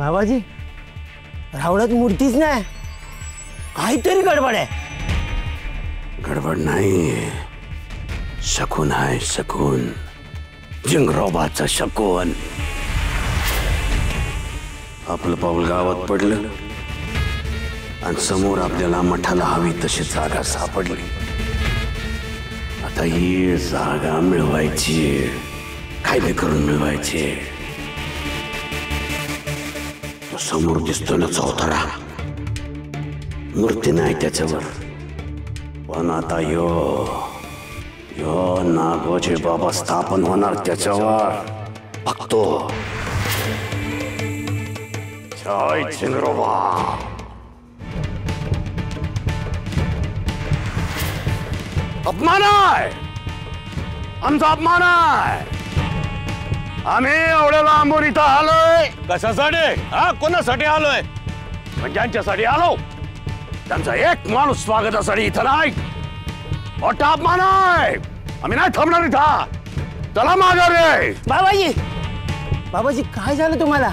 बाबाजी रावणात मूर्तीच नाही, काहीतरी गडबड आहे. गडबड नाही, शकून आहे शकून, जिंगरोबाचं शकून. आपलं पाऊल गावात पडलं आणि समोर आपल्याला मठाला हवी तशी जागा सापडली. आता ही जागा मिळवायची, कायदे करून मिळवायची. समोर दिसतो ना चौथरा, मूर्ती नाही त्याच्यावर, पण आता यो नागोजी बाबा स्थापन होणार त्याच्यावर. बघतो. जय जिंगरोबा. अपमान आहे, आमचा अपमान आहे. आम्ही एवढ्या लांबून इथं आलोय कशासाठी? हा, कोणासाठी आलोय? पण ज्यांच्यासाठी आलो त्यांचा एक माणूस स्वागतासाठी इथं नाही. मोठा अपमान आहे. आम्ही नाही थांबणार इथं. चला माघारी. बाबाजी बाबाजी काय झालं तुम्हाला?